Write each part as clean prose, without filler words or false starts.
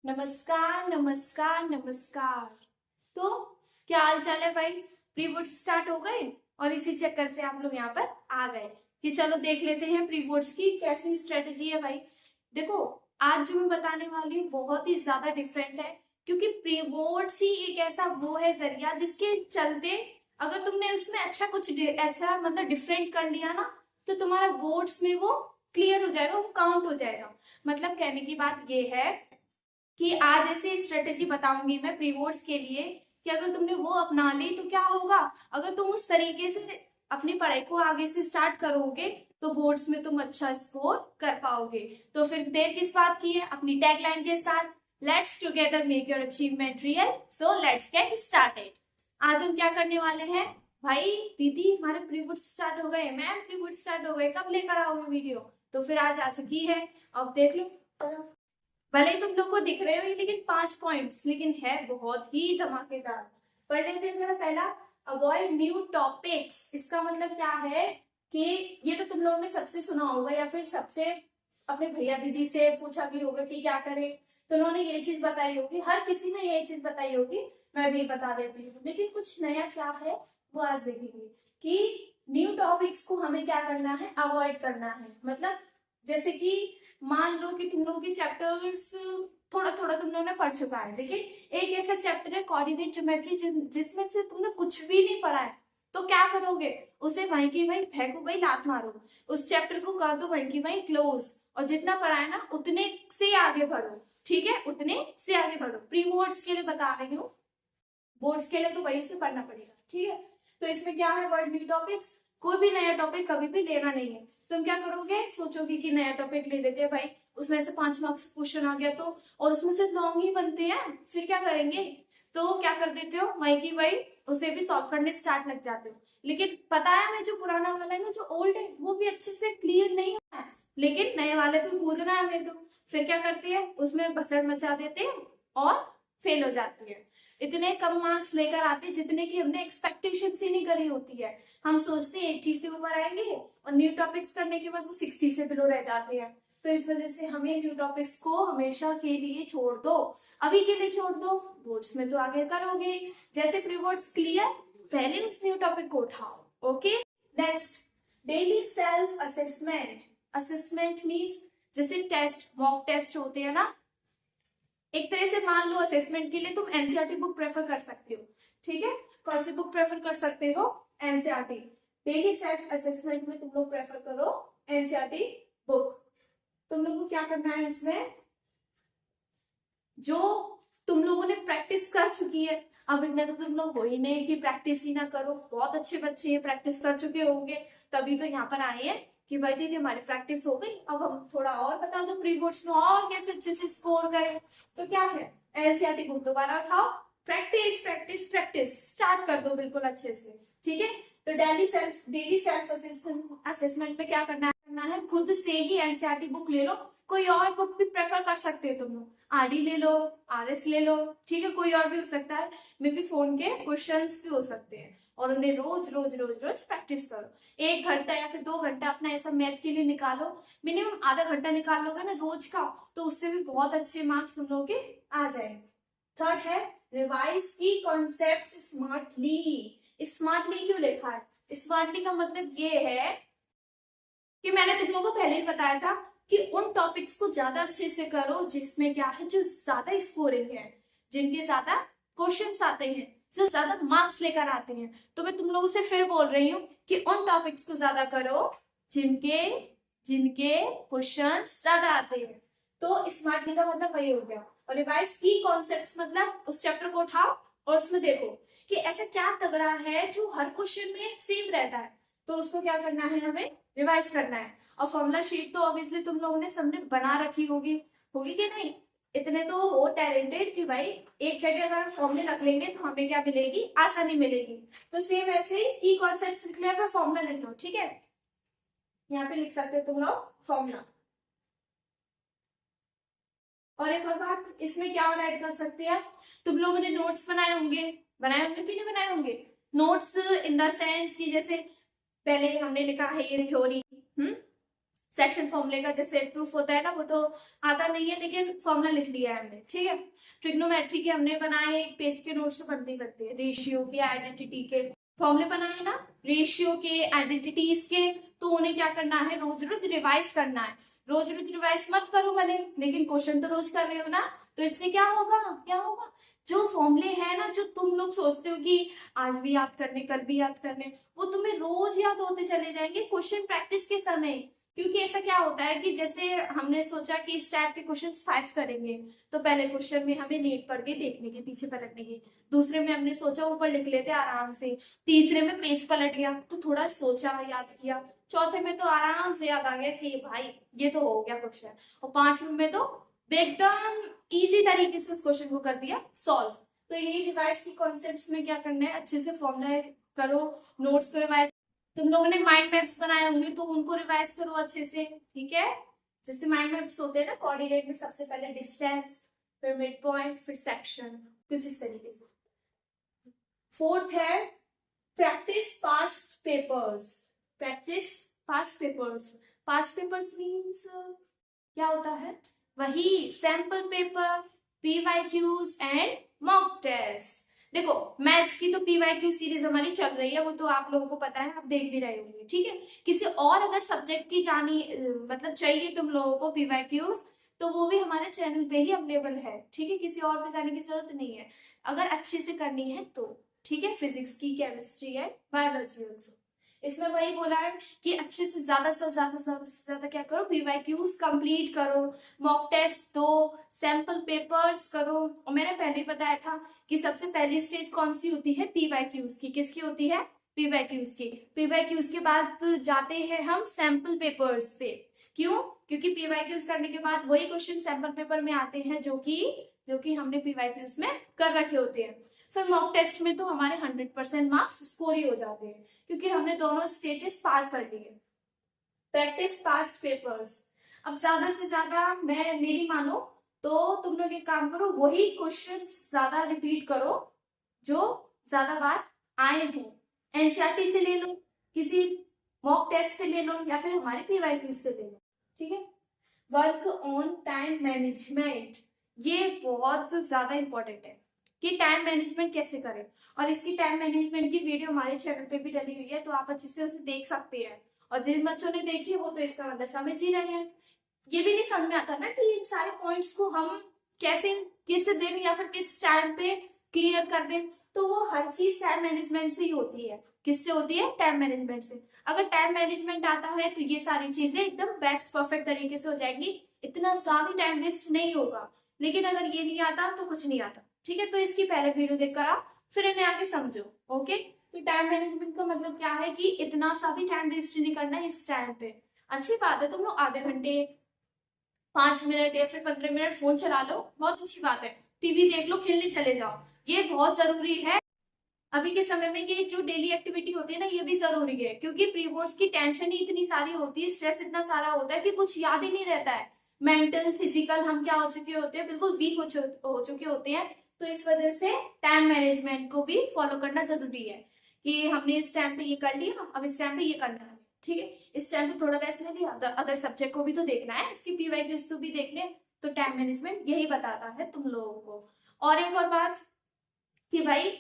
नमस्कार नमस्कार नमस्कार। तो क्या हाल चाल है भाई। प्री बोर्ड स्टार्ट हो गए और इसी चक्कर से आप लोग यहाँ पर आ गए कि चलो देख लेते हैं प्री बोर्ड्स की कैसी स्ट्रेटेजी है भाई। देखो, आज जो मैं बताने वाली हूँ बहुत ही ज्यादा डिफरेंट है, क्योंकि प्री बोर्ड्स ही एक ऐसा वो है जरिया जिसके चलते अगर तुमने उसमें अच्छा कुछ ऐसा मतलब डिफरेंट कर लिया ना, तो तुम्हारा बोर्ड्स में वो क्लियर हो जाएगा, वो काउंट हो जाएगा। मतलब कहने की बात ये है कि आज ऐसी स्ट्रेटेजी बताऊंगी मैं प्री बोर्ड्स के लिए कि अगर तुमने वो अपना ली तो क्या होगा। अगर तुम उस तरीके से अपनी पढ़ाई को आगे से स्टार्ट करोगे तो बोर्ड्स में तुम अच्छा स्कोर कर पाओगे। तो फिर देर किस बात की है, अपनी टैगलाइन के साथ let's together make your achievement real, so let's get started. आज हम क्या करने वाले हैं भाई। दीदी हमारे प्री बोर्ड्स स्टार्ट हो गए, मैम प्री बोर्ड्स स्टार्ट हो गए, कब लेकर आओगे वीडियो। तो फिर आज आ चुकी है, अब देख लो। भले ही तुम लोग को दिख रहे हो लेकिन 5 पॉइंट्स, लेकिन है बहुत ही धमाकेदार। पढ़ लेते हैं जरा पहला, अवॉइड न्यू टॉपिक्स। इसका मतलब क्या है कि ये तो तुम लोगों ने सबसे सुना होगा या फिर सबसे अपने भैया दीदी से पूछा भी होगा कि क्या करें, तो उन्होंने ये चीज बताई होगी, हर किसी ने ये चीज बताई होगी, मैं भी बता देती हूँ। लेकिन कुछ नया क्या है वो आज देखेंगे कि न्यू टॉपिक्स को हमें क्या करना है, अवॉइड करना है। मतलब जैसे कि मान लो कि तुम लोगों के चैप्टर्स थोड़ा थोड़ा तुम लोगों ने पढ़ चुका है, लेकिन एक ऐसा चैप्टर है कोऑर्डिनेट ज्योमेट्री जिसमें से तुमने कुछ भी नहीं पढ़ा है, तो क्या करोगे, उसे वहीं की वहीं फेंको, वहीं लात मारो, उस चैप्टर को कर दो वहीं की वहीं क्लोज, और जितना पढ़ा है ना उतने से आगे बढ़ो। ठीक है, उतने से आगे बढ़ो। प्री बोर्ड्स के लिए बता रही हूँ, बोर्ड्स के लिए तो वहीं से पढ़ना पड़ेगा। ठीक है, तो इसमें क्या है, वर्ड न्यू टॉपिक्स। कोई भी नया टॉपिक कभी भी लेना नहीं है। तुम क्या करोगे, सोचोगे कि नया टॉपिक ले लेते हैं भाई, उसमें से 5 मार्क्स क्वेश्चन आ गया तो, और उसमें से लॉन्ग ही बनते हैं, फिर क्या करेंगे। तो क्या कर देते हो, वही की वही उसे भी सॉल्व करने स्टार्ट लग जाते हो। लेकिन पता है हमें जो पुराना वाला है ना, जो ओल्ड है वो भी अच्छे से क्लियर नहीं हुआ है, लेकिन नए वाले पे कूदना है हमें। तो फिर क्या करते हैं, उसमें भसड़ मचा देते हैं और फेल हो जाती है। इतने कम मार्क्स लेकर आते हैं जितने की हमने एक्सपेक्टेशन ही नहीं करी होती है। हम सोचते हैं 80 से ऊपर आएंगे और न्यू टॉपिक्स करने के बाद वो 60 से बिलो रह जाते हैं। तो इस वजह से हमें न्यू टॉपिक्स को हमेशा के लिए छोड़ दो, अभी के लिए छोड़ दो, बोर्ड्स में तो आगे करोगे। जैसे प्री बोर्ड्स क्लियर, पहले उस न्यू टॉपिक को उठाओ। Okay, next, daily self assessment. Assessment means जैसे टेस्ट, मॉक टेस्ट होते हैं ना, एक तरह से मान लो असेसमेंट के लिए तुम एनसीईआरटी बुक प्रेफर कर सकते हो। ठीक है, कौन सी बुक प्रेफर कर सकते हो, एनसीईआरटी। डेली सेल्फ असेसमेंट में तुम लोग प्रेफर करो एनसीईआरटी बुक। तुम लोग को क्या करना है, इसमें जो तुम लोगों ने प्रैक्टिस कर चुकी है, अब इतने तो तुम लोग हो ही नहीं कि प्रैक्टिस ही ना करो, बहुत अच्छे बच्चे हैं, प्रैक्टिस कर चुके होंगे, तभी तो यहाँ पर आए हैं कि भाई दीदी हमारी प्रैक्टिस हो गई, अब हम थोड़ा और बता दो प्री बोर्ड्स में और कैसे अच्छे से स्कोर करें। तो क्या है, एनसीईआरटी बुक दोबारा उठाओ, प्रैक्टिस प्रैक्टिस प्रैक्टिस स्टार्ट कर दो बिल्कुल अच्छे से। ठीक है, तो डेली सेल्फ असेसमेंट में क्या करना है, खुद से ही एनसीईआरटी बुक ले लो। कोई और बुक भी प्रेफर कर सकते हो तुम लोग, आरडी ले लो, आरएस ले लो, ठीक है, कोई और भी हो सकता है, मे बी फोन के क्वेश्चंस भी हो सकते हैं, और उन्हें रोज रोज रोज रोज प्रैक्टिस करो। 1 घंटा या फिर 2 घंटा अपना ऐसा मैथ के लिए निकालो, मिनिमम आधा घंटा निकाल लोगे ना रोज का, तो उससे भी बहुत अच्छे मार्क्स तुम लोग के आ जाए। थर्ड है, रिवाइज की कॉन्सेप्ट स्मार्टली। स्मार्टली क्यों लिखा है, स्मार्टली का मतलब ये है कि मैंने तुम लोगों को पहले ही बताया था कि उन टॉपिक्स को ज्यादा अच्छे से करो जिसमें क्या है, जो ज्यादा स्कोरिंग है, जिनके ज्यादा क्वेश्चंस आते हैं, जो ज्यादा मार्क्स लेकर आते हैं। तो मैं तुम लोगों से फिर बोल रही हूँ कि उन टॉपिक्स को ज्यादा करो जिनके जिनके क्वेश्चंस ज्यादा आते हैं। तो स्मार्टली का मतलब वही हो गया। और रिवाइज की कॉन्सेप्ट्स मतलब उस चैप्टर को उठाओ और उसमें देखो कि ऐसा क्या तगड़ा है जो हर क्वेश्चन में सेम रहता है, तो उसको क्या करना है, हमें रिवाइज करना है। और फॉर्मूला शीट तो ऑब्वियसली तुम लोगों ने सबने बना रखी होगी, होगी कि नहीं। इतने तो हो टैलेंटेड कि भाई एक जगह अगर हम फॉर्मूले रख लेंगे तो हमें क्या मिलेगी, आसानी मिलेगी। तो सेम ऐसे ही की कॉन्सेप्ट लिख लिया फिर फॉर्मूला लिख लो। ठीक है, यहाँ पे लिख सकते हो तुम लोग फॉर्मूला। और एक और बात, इसमें क्या और ऐड कर सकते हैं, तुम लोगों ने नोट्स बनाए होंगे कि नहीं बनाए होंगे। नोट्स इन द सेंस कि जैसे पहले हमने लिखा है ये थ्योरी, सेक्शन फॉर्मूले का जैसे प्रूफ होता है ना, वो तो आता नहीं है, लेकिन फॉर्मूला लिख लिया है हमने, ठीक है। ट्रिग्नोमेट्री के हमने बनाए, एक पेज के नोट से बनते बनते हैं। रेशियो के, आइडेंटिटी के फॉर्मूले बनाए ना, रेशियो के, आइडेंटिटीज के, तो उन्हें क्या करना है, रोज रोज रिवाइज करना है। रोज रोज रिवाइज मत करो भले, लेकिन क्वेश्चन तो रोज कर रहे हो ना, तो इससे क्या होगा, क्या होगा, जो फॉर्मूले है ना, जो तुम लोग सोचते हो कि आज भी याद करने, कल भी याद करने, वो तुम्हें रोज याद होते चले जाएंगे क्वेश्चन प्रैक्टिस के समय। क्योंकि ऐसा क्या होता है कि जैसे हमने सोचा कि इस टाइप के क्वेश्चंस 5 करेंगे, तो पहले क्वेश्चन में हमें नीट पढ़ के देखने के, पीछे पलटने की। दूसरे में हमने सोचा ऊपर लिख लेते आराम से। तीसरे में पेज पलट गया तो थोड़ा सोचा, याद किया। चौथे में तो आराम से याद आ गया कि भाई ये तो हो गया क्वेश्चन। और पांचवें में तो एकदम इजी तरीके से उस क्वेश्चन को कर दिया सॉल्व। तो ये रिवाइज की कॉन्सेप्ट्स में क्या करना है, अच्छे से फॉर्मूला करो, नोट्स को रिवाइज। तुम लोगों ने माइंड मैप्स बनाए होंगे तो उनको रिवाइज करो अच्छे से, ठीक है। जैसे माइंड मैप्स होते हैं ना, कोऑर्डिनेट में सबसे पहले डिस्टेंस, फिर मिड पॉइंट, फिर सेक्शन, कुछ इस तरीके से। फोर्थ है practice past papers. Practice past papers, past papers means क्या होता है, वही sample paper, PYQs and mock test. देखो मैथ्स की तो पीवाईक्यू सीरीज हमारी चल रही है, वो तो आप लोगों को पता है, आप देख भी रहे होंगे, ठीक है। किसी और अगर सब्जेक्ट की जानी मतलब चाहिए तुम लोगों को पीवाईक्यूज, तो वो भी हमारे चैनल पे ही अवेलेबल है, ठीक है। किसी और पे जाने की जरूरत नहीं है अगर अच्छे से करनी है तो, ठीक है। फिजिक्स की, केमिस्ट्री है, बायोलॉजी ऑल्सो। इसमें वही बोला है कि अच्छे से ज्यादा क्या करो, पीवाईक्यूज कंप्लीट करो, मॉक टेस्ट दो, सैंपल पेपर्स करो। और मैंने पहले ही बताया था कि सबसे पहली स्टेज कौन सी होती है, पीवाईक्यूज की। किसकी होती है, पीवाईक्यूज की। पीवाईक्यूज के बाद जाते हैं हम सैंपल पेपर्स पे। क्यों, क्योंकि पीवाईक्यूज करने के बाद वही क्वेश्चन सैंपल पेपर में आते हैं जो कि हमने पीवाईक्यूज में कर रखे होते हैं। फिर मॉक टेस्ट में तो हमारे 100% मार्क्स स्कोर ही हो जाते हैं, क्योंकि हमने दोनों स्टेजेस पार कर लिए। Practice past papers. अब ज्यादा से ज्यादा मैं मेरी मानो तो तुम लोग एक काम करो, वही क्वेश्चन ज्यादा रिपीट करो जो ज्यादा बार आए हो। एनसीईआरटी से ले लो, किसी मॉक टेस्ट से ले लो, या फिर हमारे पीवाईक्यू से ले लो, ठीक है। वर्क ऑन टाइम मैनेजमेंट, ये बहुत ज्यादा इंपॉर्टेंट है कि टाइम मैनेजमेंट कैसे करें। और इसकी टाइम मैनेजमेंट की वीडियो हमारे चैनल पे भी डली हुई है, तो आप अच्छे से उसे देख सकते हैं। और जिन बच्चों ने देखी है वो तो इसका मतलब समझ ही रहे हैं। ये भी नहीं समझ में आता ना कि इन सारे पॉइंट्स को हम कैसे, किस दिन या फिर किस टाइम पे क्लियर कर दें। तो वो हर चीज टाइम मैनेजमेंट से ही होती है। किससे होती है, टाइम मैनेजमेंट से। अगर टाइम मैनेजमेंट आता है तो ये सारी चीजें एकदम बेस्ट परफेक्ट तरीके से हो जाएंगी, इतना सा भी टाइम वेस्ट नहीं होगा। लेकिन अगर ये नहीं आता तो कुछ नहीं आता, ठीक है। तो इसकी पहले वीडियो देखकर आओ, फिर इन्हें आगे समझो, ओके। तो टाइम मैनेजमेंट का मतलब क्या है कि इतना सा भी टाइम वेस्ट नहीं करना है इस टाइम पे। अच्छी बात है तुम लोग आधे घंटे, 5 मिनट या फिर 15 मिनट फोन चला लो, बहुत अच्छी बात है। टीवी देख लो, खेलने चले जाओ, ये बहुत जरूरी है। अभी के समय में ये जो डेली एक्टिविटी होती है ना, ये भी जरूरी है, क्योंकि प्री बोर्ड्स की टेंशन ही इतनी सारी होती है, स्ट्रेस इतना सारा होता है कि कुछ याद ही नहीं रहता है। मेंटल फिजिकल हम क्या हो चुके होते हैं, बिल्कुल वीक हो चुके होते हैं। तो इस वजह से टाइम मैनेजमेंट को भी फॉलो करना जरूरी है कि हमने इस टाइम पे ये कर लिया, अब इस टाइम पे ये करना है, ठीक है। इस टाइम पे थोड़ा रेस्ट ले लिया, अदर सब्जेक्ट को भी तो देखना है, उसकी पीवाईक्यूज तो भी देखने। तो टाइम मैनेजमेंट यही बताता है तुम लोगों को। और एक और बात कि भाई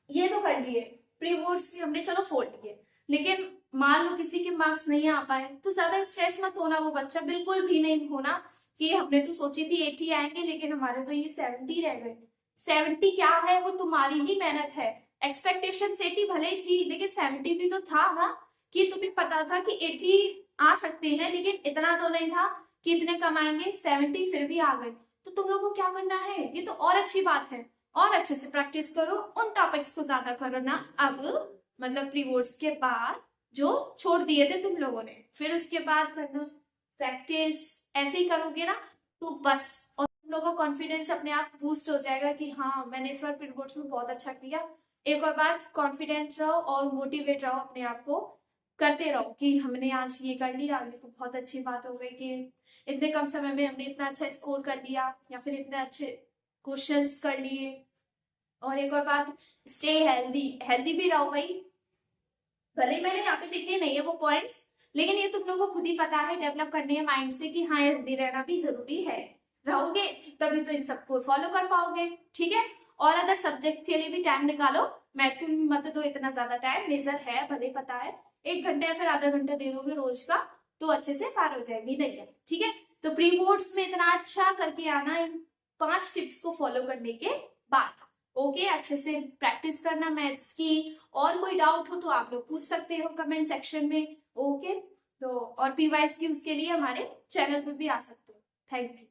ये तो कर लिए, प्री बोर्ड्स भी हमने चलो फोड़ लिए, लेकिन मान लो किसी के मार्क्स नहीं आ पाए तो ज्यादा स्ट्रेस मत होना, वो बच्चा बिल्कुल भी नहीं होना कि हमने तो सोची थी 80 आएंगे लेकिन हमारे तो ये 70 रह गए। 70 क्या है, वो तुम्हारी ही मेहनत है। एक्सपेक्टेशन 80 भले ही थी, लेकिन 70 भी तो था ना, कि तुम्हें पता था कि 80 आ सकते हैं, लेकिन इतना तो नहीं था कि इतने कमाएंगे। 70 फिर भी आ गए, तो तुम लोगों को क्या करना है, ये तो और अच्छी बात है। और अच्छे से प्रैक्टिस करो, उन टॉपिक्स को ज्यादा करो ना अब, मतलब प्री बोर्ड्स के बाद जो छोड़ दिए थे तुम लोगों ने, फिर उसके बाद करना प्रैक्टिस। ऐसे ही करोगे ना तो बस, और तुम लोगों का कॉन्फिडेंस अपने आप बूस्ट हो जाएगा कि हाँ मैंने इस बार प्री बोर्ड्स में बहुत अच्छा किया। एक और बात, कॉन्फिडेंट रहो और मोटिवेट रहो, अपने आप को करते रहो कि हमने आज ये कर लिया, ये तो बहुत अच्छी बात हो गई कि इतने कम समय में हमने इतना अच्छा स्कोर कर लिया, या फिर इतने अच्छे क्वेश्चंस कर लिए। और एक और बात, स्टे हेल्दी, हेल्दी भी रहो भाई। भले मैंने यहाँ पे लिखे नहीं है वो पॉइंट्स, लेकिन ये तुम लोगों को खुद ही पता है, डेवलप करने है माइंड से कि हाँ हेल्दी रहना भी जरूरी है, रहोगे तभी तो इन सबको फॉलो कर पाओगे, ठीक है। और अदर सब्जेक्ट के लिए भी टाइम निकालो, मैथ के मत दो इतना ज्यादा टाइम, मेजर है भले पता है, 1 घंटे या फिर आधा घंटा दे दोगे रोज का तो अच्छे से पार हो जाएगी, नहीं है, ठीक है। तो प्री बोर्ड्स में इतना अच्छा करके आना, इन 5 टिप्स को फॉलो करने के बाद, ओके। अच्छे से प्रैक्टिस करना मैथ्स की, और कोई डाउट हो तो आप लोग पूछ सकते हो कमेंट सेक्शन में, ओके। तो और पीवाईस की उसके लिए हमारे चैनल पे भी आ सकते हो। Thank you.